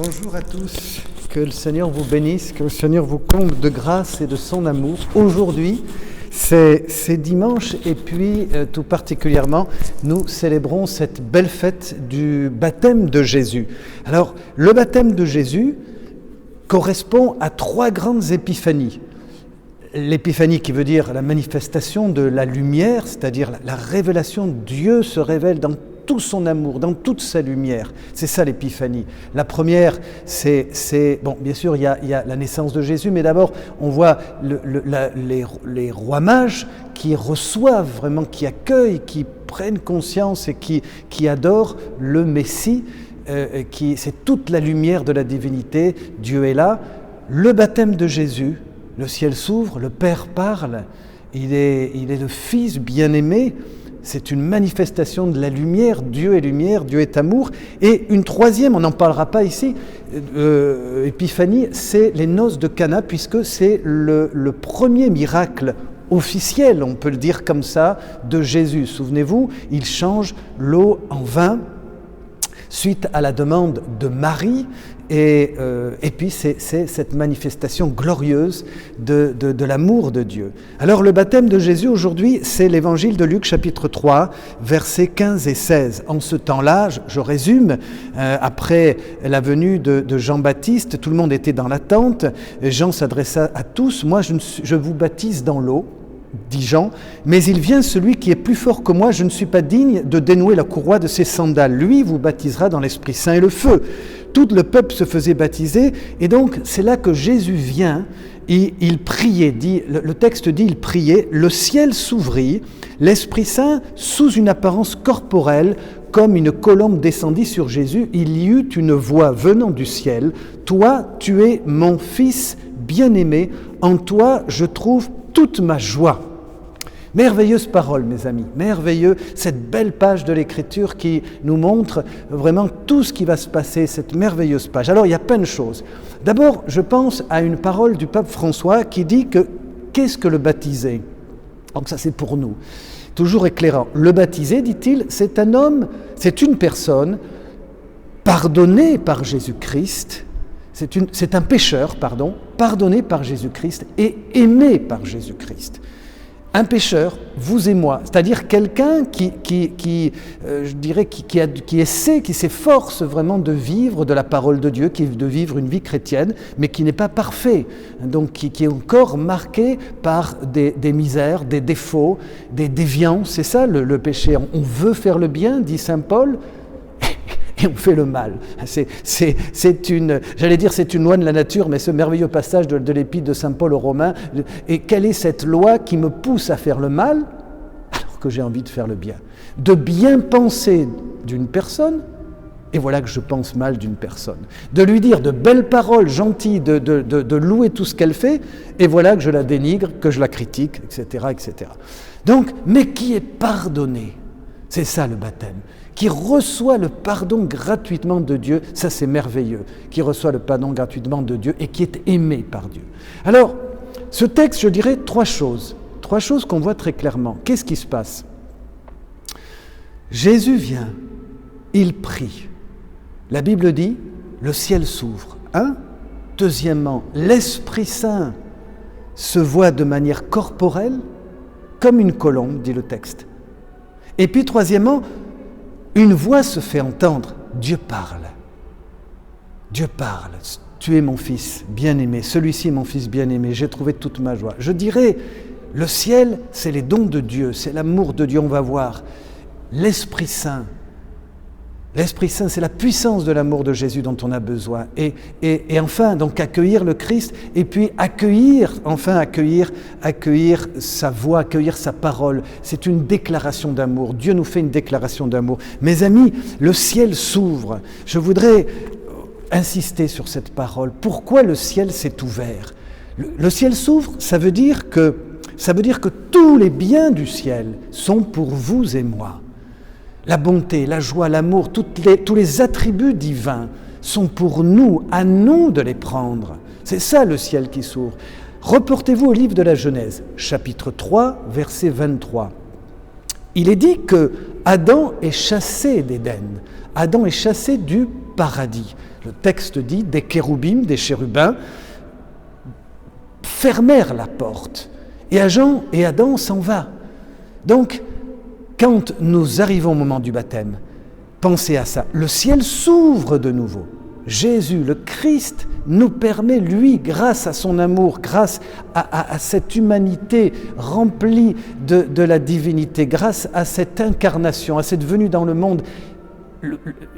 Bonjour à tous, que le Seigneur vous bénisse, que le Seigneur vous comble de grâce et de son amour. Aujourd'hui, c'est dimanche et puis tout particulièrement, nous célébrons cette belle fête du baptême de Jésus. Alors, le baptême de Jésus correspond à trois grandes épiphanies. L'épiphanie qui veut dire la manifestation de la lumière, c'est-à-dire la révélation de Dieu se révèle dans tout son amour, dans toute sa lumière. C'est ça l'épiphanie. La première, bon, bien sûr, il y a la naissance de Jésus, mais d'abord, on voit les rois mages qui reçoivent vraiment, qui accueillent, qui prennent conscience et qui adorent le Messie. C'est toute la lumière de la divinité. Dieu est là. Le baptême de Jésus, le ciel s'ouvre, le Père parle, il est le Fils bien-aimé. C'est une manifestation de la lumière, Dieu est amour. Et une troisième, on n'en parlera pas ici, épiphanie, c'est les noces de Cana, puisque c'est le premier miracle officiel, on peut le dire comme ça, de Jésus. Souvenez-vous, il change l'eau en vin, suite à la demande de Marie, et puis c'est cette manifestation glorieuse de l'amour de Dieu. Alors le baptême de Jésus aujourd'hui, c'est l'évangile de Luc chapitre 3, versets 15 et 16. En ce temps-là, je résume, après la venue de Jean-Baptiste, tout le monde était dans l'attente, Jean s'adressa à tous, « Moi je vous baptise dans l'eau », dit Jean, « mais il vient celui qui est plus fort que moi, je ne suis pas digne de dénouer la courroie de ses sandales. Lui vous baptisera dans l'Esprit Saint et le feu. » Tout le peuple se faisait baptiser, et donc c'est là que Jésus vient, et il priait, le texte dit, il priait, le ciel s'ouvrit, l'Esprit Saint, sous une apparence corporelle, comme une colombe descendit sur Jésus, il y eut une voix venant du ciel, « Toi, tu es mon Fils bien-aimé, en toi je trouve toute ma joie. » Merveilleuse parole, mes amis, merveilleux, cette belle page de l'Écriture qui nous montre vraiment tout ce qui va se passer, cette merveilleuse page. Alors, il y a plein de choses. D'abord, je pense à une parole du pape François qui dit que qu'est-ce que le baptisé ? Donc ça, c'est pour nous. Toujours éclairant. Le baptisé, dit-il, c'est un homme, c'est une personne pardonnée par Jésus-Christ, c'est un pécheur, pardonné par Jésus-Christ et aimé par Jésus-Christ. Un pécheur, vous et moi, c'est-à-dire quelqu'un qui essaie, qui s'efforce vraiment de vivre de la parole de Dieu, de vivre une vie chrétienne, mais qui n'est pas parfait, donc qui est encore marqué par des misères, des défauts, des déviances. C'est ça le péché. On veut faire le bien, dit saint Paul, et on fait le mal. C'est une loi de la nature, mais ce merveilleux passage de l'épître de saint Paul aux Romains, et quelle est cette loi qui me pousse à faire le mal alors que j'ai envie de faire le bien ? De bien penser d'une personne, et voilà que je pense mal d'une personne. De lui dire de belles paroles gentilles, de louer tout ce qu'elle fait, et voilà que je la dénigre, que je la critique, etc., etc. Donc, mais qui est pardonné ? C'est ça le baptême. Qui reçoit le pardon gratuitement de Dieu, ça c'est merveilleux, qui reçoit le pardon gratuitement de Dieu et qui est aimé par Dieu. Alors, ce texte, je dirais trois choses qu'on voit très clairement. Qu'est-ce qui se passe ? Jésus vient, il prie. La Bible dit, le ciel s'ouvre. Deuxièmement, l'Esprit Saint se voit de manière corporelle, comme une colombe, dit le texte. Et puis troisièmement, une voix se fait entendre, Dieu parle. Dieu parle, tu es mon Fils bien-aimé, celui-ci est mon Fils bien-aimé, j'ai trouvé toute ma joie. Je dirais, le ciel, c'est les dons de Dieu, c'est l'amour de Dieu, on va voir. L'Esprit Saint, c'est la puissance de l'amour de Jésus dont on a besoin. Et enfin, donc accueillir le Christ, et puis accueillir sa voix, accueillir sa parole. C'est une déclaration d'amour. Dieu nous fait une déclaration d'amour. Mes amis, le ciel s'ouvre. Je voudrais insister sur cette parole. Pourquoi le ciel s'est ouvert ? Le ciel s'ouvre, ça veut dire que tous les biens du ciel sont pour vous et moi. La bonté, la joie, l'amour, tous les attributs divins sont pour nous, à nous de les prendre. C'est ça le ciel qui s'ouvre. Reportez-vous au livre de la Genèse, chapitre 3, verset 23. Il est dit que Adam est chassé d'Éden. Adam est chassé du paradis. Le texte dit, des kéroubim, des chérubins, fermèrent la porte. Et Adam s'en va. Donc, quand nous arrivons au moment du baptême, pensez à ça. Le ciel s'ouvre de nouveau. Jésus, le Christ, nous permet, lui, grâce à son amour, grâce à cette humanité remplie de la divinité, grâce à cette incarnation, à cette venue dans le monde,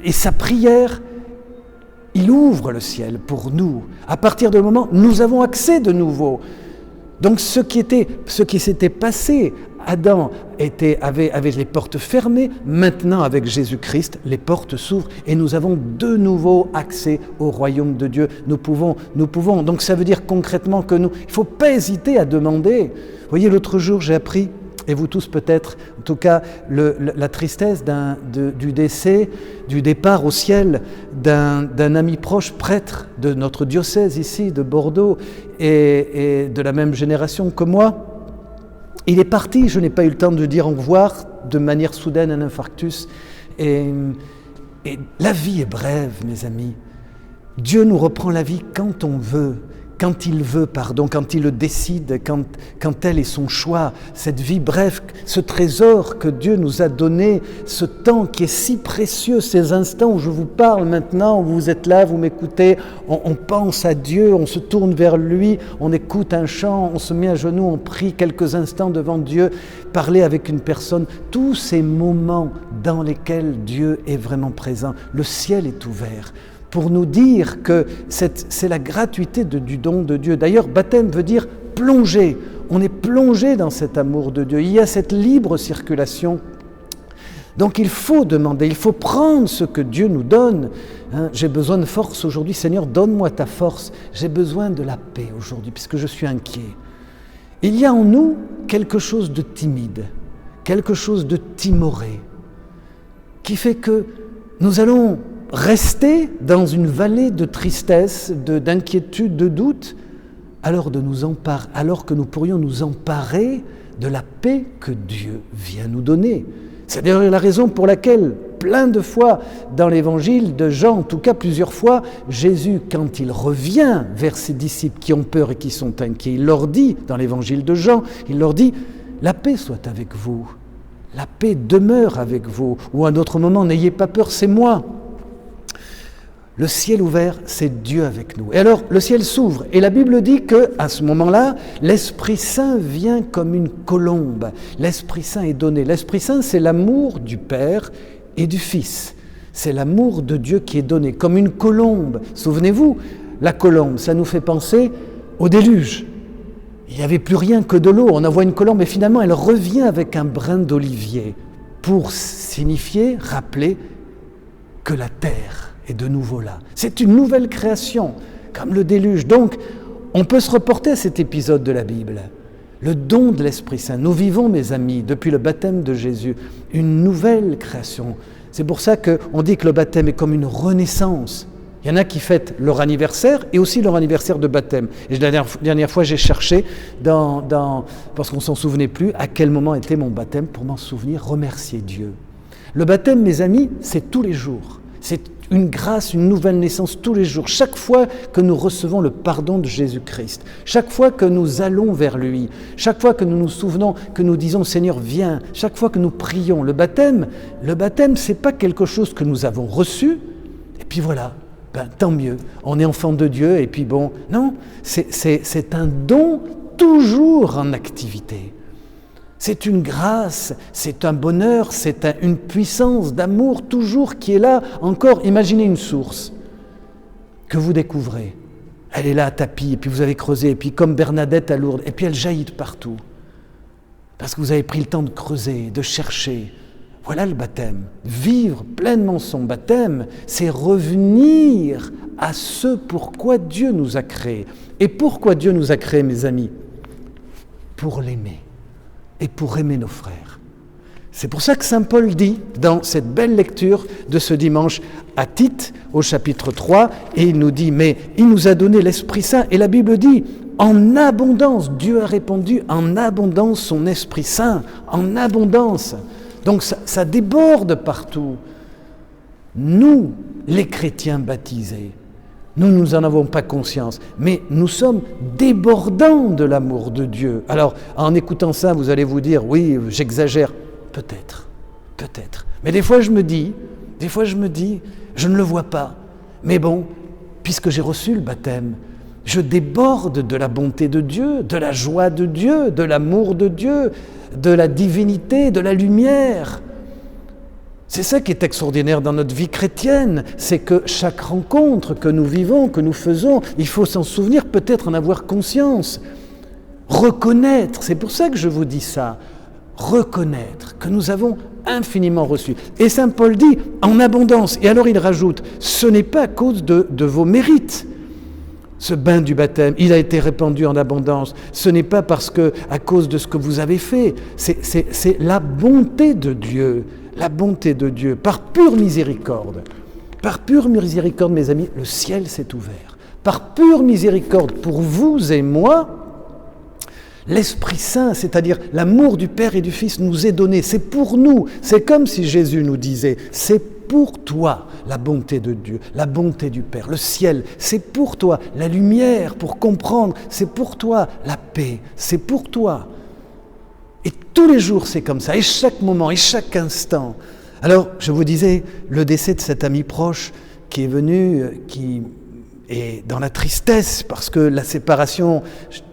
et sa prière, il ouvre le ciel pour nous. À partir de ce moment, nous avons accès de nouveau. Donc ce qui s'était passé, Adam avait les portes fermées, maintenant avec Jésus-Christ, les portes s'ouvrent et nous avons de nouveau accès au royaume de Dieu. Nous pouvons. Donc ça veut dire concrètement il ne faut pas hésiter à demander. Vous voyez, l'autre jour j'ai appris, et vous tous peut-être, en tout cas la tristesse du décès, du départ au ciel d'un ami proche prêtre de notre diocèse ici, de Bordeaux, et de la même génération que moi. Il est parti, je n'ai pas eu le temps de dire au revoir, de manière soudaine, un infarctus. Et la vie est brève, mes amis. Dieu nous reprend la vie quand on veut. Quand il veut, quand il le décide, quand tel est son choix, cette vie, bref, ce trésor que Dieu nous a donné, ce temps qui est si précieux, ces instants où je vous parle maintenant, où vous êtes là, vous m'écoutez, on pense à Dieu, on se tourne vers lui, on écoute un chant, on se met à genoux, on prie quelques instants devant Dieu, parler avec une personne, tous ces moments dans lesquels Dieu est vraiment présent, le ciel est ouvert, pour nous dire que c'est la gratuité du don de Dieu. D'ailleurs, baptême veut dire plonger. On est plongé dans cet amour de Dieu. Il y a cette libre circulation. Donc il faut demander, il faut prendre ce que Dieu nous donne. J'ai besoin de force aujourd'hui. Seigneur, donne-moi ta force. J'ai besoin de la paix aujourd'hui, puisque je suis inquiet. Il y a en nous quelque chose de timide, quelque chose de timoré, qui fait que nous allons rester dans une vallée de tristesse, d'inquiétude, de doute, alors que nous pourrions nous emparer de la paix que Dieu vient nous donner. C'est d'ailleurs la raison pour laquelle, plein de fois dans l'évangile de Jean, en tout cas plusieurs fois, Jésus, quand il revient vers ses disciples qui ont peur et qui sont inquiets, il leur dit, dans l'évangile de Jean, il leur dit « La paix soit avec vous, la paix demeure avec vous » ou à un autre moment « N'ayez pas peur, c'est moi ». Le ciel ouvert, c'est Dieu avec nous. Et alors, le ciel s'ouvre. Et la Bible dit qu'à ce moment-là, l'Esprit Saint vient comme une colombe. L'Esprit Saint est donné. L'Esprit Saint, c'est l'amour du Père et du Fils. C'est l'amour de Dieu qui est donné, comme une colombe. Souvenez-vous, la colombe, ça nous fait penser au déluge. Il n'y avait plus rien que de l'eau. On envoie une colombe et finalement, elle revient avec un brin d'olivier pour signifier, rappeler que la terre est de nouveau là. C'est une nouvelle création, comme le déluge. Donc, on peut se reporter à cet épisode de la Bible. Le don de l'Esprit Saint. Nous vivons, mes amis, depuis le baptême de Jésus, une nouvelle création. C'est pour ça qu'on dit que le baptême est comme une renaissance. Il y en a qui fêtent leur anniversaire et aussi leur anniversaire de baptême. Et la dernière fois, j'ai cherché, parce qu'on ne s'en souvenait plus, à quel moment était mon baptême, pour m'en souvenir, remercier Dieu. Le baptême, mes amis, c'est tous les jours. C'est une grâce, une nouvelle naissance tous les jours. Chaque fois que nous recevons le pardon de Jésus-Christ, chaque fois que nous allons vers lui, chaque fois que nous nous souvenons, que nous disons « Seigneur, viens », chaque fois que nous prions, le baptême, c'est pas quelque chose que nous avons reçu, et puis voilà, tant mieux, on est enfant de Dieu, et puis bon, non, c'est un don toujours en activité. C'est une grâce, c'est un bonheur, c'est une puissance d'amour toujours qui est là. Encore, imaginez une source que vous découvrez. Elle est là à tapis, et puis vous avez creusé, et puis comme Bernadette à Lourdes, et puis elle jaillit de partout. Parce que vous avez pris le temps de creuser, de chercher. Voilà le baptême. Vivre pleinement son baptême, c'est revenir à ce pourquoi Dieu nous a créés. Et pourquoi Dieu nous a créés, mes amis ? Pour l'aimer. Et pour aimer nos frères. C'est pour ça que saint Paul dit, dans cette belle lecture de ce dimanche à Tite, au chapitre 3, et il nous dit, mais il nous a donné l'Esprit Saint, et la Bible dit, en abondance, Dieu a répandu en abondance son Esprit Saint, en abondance. Donc ça déborde partout. Nous, les chrétiens baptisés, nous n'en avons pas conscience, mais nous sommes débordants de l'amour de Dieu. Alors, en écoutant ça, vous allez vous dire, oui, j'exagère. Peut-être. Mais des fois, je me dis, je ne le vois pas. Mais bon, puisque j'ai reçu le baptême, je déborde de la bonté de Dieu, de la joie de Dieu, de l'amour de Dieu, de la divinité, de la lumière. C'est ça qui est extraordinaire dans notre vie chrétienne, c'est que chaque rencontre que nous vivons, que nous faisons, il faut s'en souvenir, peut-être en avoir conscience, reconnaître, c'est pour ça que je vous dis ça, reconnaître que nous avons infiniment reçu. Et saint Paul dit en abondance, et alors il rajoute, ce n'est pas à cause de vos mérites. Ce bain du baptême, il a été répandu en abondance. Ce n'est pas à cause de ce que vous avez fait. C'est la bonté de Dieu. La bonté de Dieu, par pure miséricorde. Par pure miséricorde, mes amis, le ciel s'est ouvert. Par pure miséricorde pour vous et moi, l'Esprit Saint, c'est-à-dire l'amour du Père et du Fils nous est donné. C'est pour nous. C'est comme si Jésus nous disait, c'est pour toi la bonté de Dieu, la bonté du Père, le ciel, c'est pour toi la lumière pour comprendre, c'est pour toi la paix, c'est pour toi. Et tous les jours c'est comme ça, et chaque moment, et chaque instant. Alors je vous disais, le décès de cet ami proche qui est venu, qui est dans la tristesse, parce que la séparation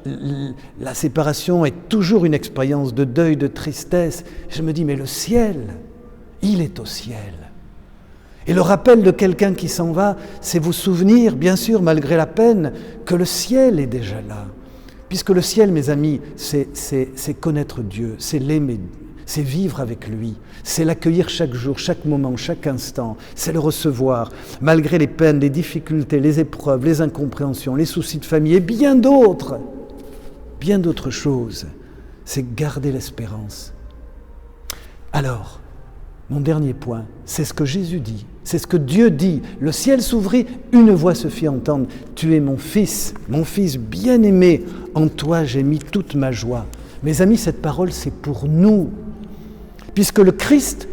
est toujours une expérience de deuil, de tristesse. Je me dis, mais le ciel, il est au ciel. Et le rappel de quelqu'un qui s'en va, c'est vous souvenir, bien sûr, malgré la peine, que le ciel est déjà là. Puisque le ciel, mes amis, c'est connaître Dieu, c'est l'aimer, c'est vivre avec lui, c'est l'accueillir chaque jour, chaque moment, chaque instant, c'est le recevoir, malgré les peines, les difficultés, les épreuves, les incompréhensions, les soucis de famille et bien d'autres choses. C'est garder l'espérance. Alors, mon dernier point, c'est ce que Jésus dit, c'est ce que Dieu dit. Le ciel s'ouvrit, une voix se fit entendre. Tu es mon fils bien-aimé, en toi j'ai mis toute ma joie. Mes amis, cette parole, c'est pour nous. Puisque le Christ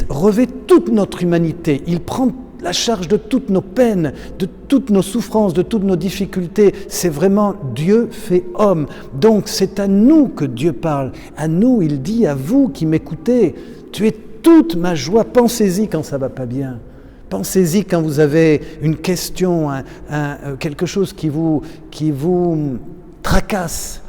revêt toute notre humanité. Il prend la charge de toutes nos peines, de toutes nos souffrances, de toutes nos difficultés. C'est vraiment Dieu fait homme. Donc c'est à nous que Dieu parle. À nous, il dit, à vous qui m'écoutez, tu es toute ma joie. Pensez-y quand ça ne va pas bien. Pensez-y quand vous avez une question, quelque chose qui vous tracasse.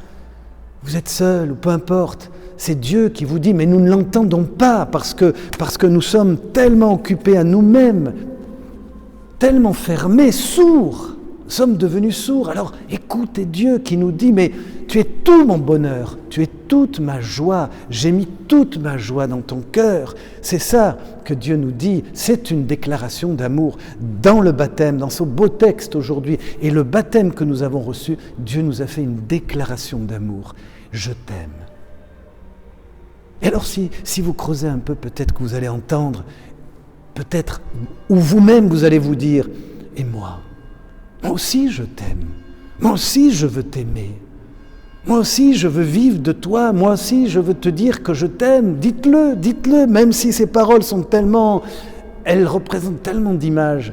Vous êtes seul ou peu importe. C'est Dieu qui vous dit, mais nous ne l'entendons pas parce que nous sommes tellement occupés à nous-mêmes, tellement fermés, sourds. Nous sommes devenus sourds. Alors écoutez Dieu qui nous dit, mais tu es tout mon bonheur, tu es toute ma joie, j'ai mis toute ma joie dans ton cœur. C'est ça que Dieu nous dit, c'est une déclaration d'amour dans le baptême, dans ce beau texte aujourd'hui. Et le baptême que nous avons reçu, Dieu nous a fait une déclaration d'amour. Je t'aime. Et alors si vous creusez un peu, peut-être que vous allez entendre, peut-être, ou vous-même vous allez vous dire, et moi aussi je t'aime, moi aussi je veux t'aimer, moi aussi je veux vivre de toi, moi aussi je veux te dire que je t'aime, dites-le, même si ces paroles sont elles représentent tellement d'images.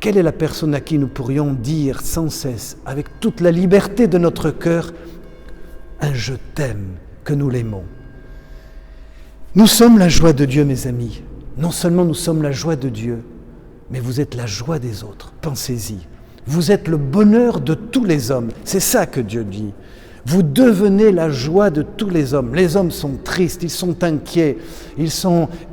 Quelle est la personne à qui nous pourrions dire sans cesse, avec toute la liberté de notre cœur, un je t'aime, que nous l'aimons. Nous sommes la joie de Dieu, mes amis. Non seulement nous sommes la joie de Dieu, mais vous êtes la joie des autres. Pensez-y. Vous êtes le bonheur de tous les hommes. C'est ça que Dieu dit. Vous devenez la joie de tous les hommes. Les hommes sont tristes, ils sont inquiets,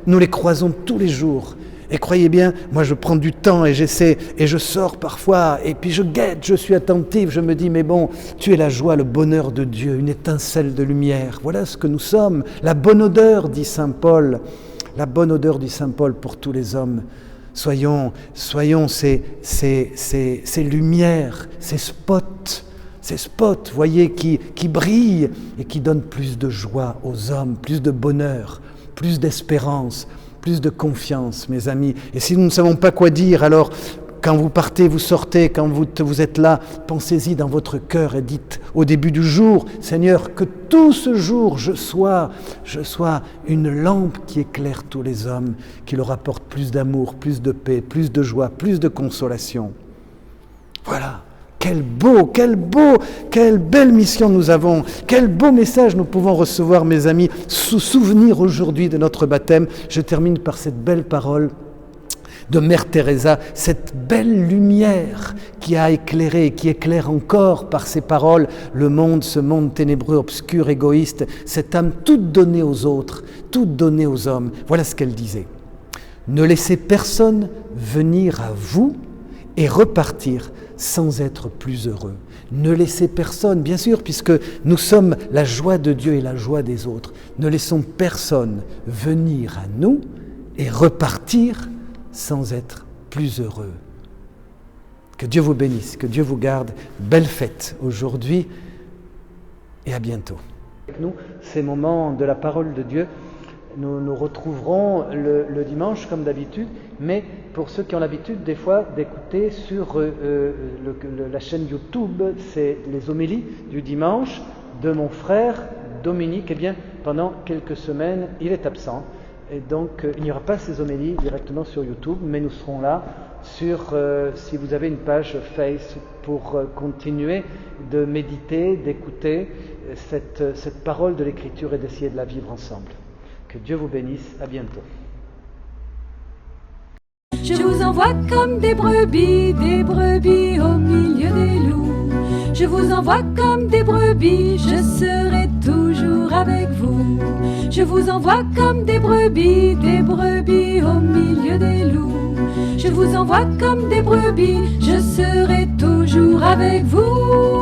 nous les croisons tous les jours. Et croyez bien, moi je prends du temps et j'essaie, et je sors parfois, et puis je guette, je suis attentif, je me dis, mais bon, tu es la joie, le bonheur de Dieu, une étincelle de lumière. Voilà ce que nous sommes. La bonne odeur, dit saint Paul, la bonne odeur du saint Paul pour tous les hommes. Soyons ces lumières, ces spots, voyez, qui brillent et qui donnent plus de joie aux hommes, plus de bonheur, plus d'espérance, plus de confiance, mes amis. Et si nous ne savons pas quoi dire, alors quand vous partez, vous sortez, quand vous êtes là, pensez-y dans votre cœur et dites au début du jour, Seigneur, que tout ce jour je sois une lampe qui éclaire tous les hommes, qui leur apporte plus d'amour, plus de paix, plus de joie, plus de consolation. Voilà. Quelle belle mission nous avons, quel beau message nous pouvons recevoir, mes amis, souvenir aujourd'hui de notre baptême. Je termine par cette belle parole de Mère Teresa, cette belle lumière qui a éclairé, qui éclaire encore par ses paroles le monde, ce monde ténébreux, obscur, égoïste, cette âme toute donnée aux autres, toute donnée aux hommes. Voilà ce qu'elle disait. Ne laissez personne venir à vous et repartir sans être plus heureux. Ne laissez personne, bien sûr, puisque nous sommes la joie de Dieu et la joie des autres. Ne laissons personne venir à nous et repartir sans être plus heureux. Que Dieu vous bénisse, que Dieu vous garde. Belle fête aujourd'hui et à bientôt. Avec nous, ces moments de la parole de Dieu, nous nous retrouverons le dimanche comme d'habitude, mais pour ceux qui ont l'habitude des fois d'écouter sur la chaîne YouTube, c'est les homélies du dimanche de mon frère Dominique. Eh bien, pendant quelques semaines, il est absent. Et donc, il n'y aura pas ces homélies directement sur YouTube, mais nous serons là sur, si vous avez une page Face, pour continuer de méditer, d'écouter cette parole de l'Écriture et d'essayer de la vivre ensemble. Que Dieu vous bénisse, à bientôt. Je vous envoie comme des brebis au milieu des loups. Je vous envoie comme des brebis, je serai toujours avec vous. Je vous envoie comme des brebis au milieu des loups. Je vous envoie comme des brebis, je serai toujours avec vous.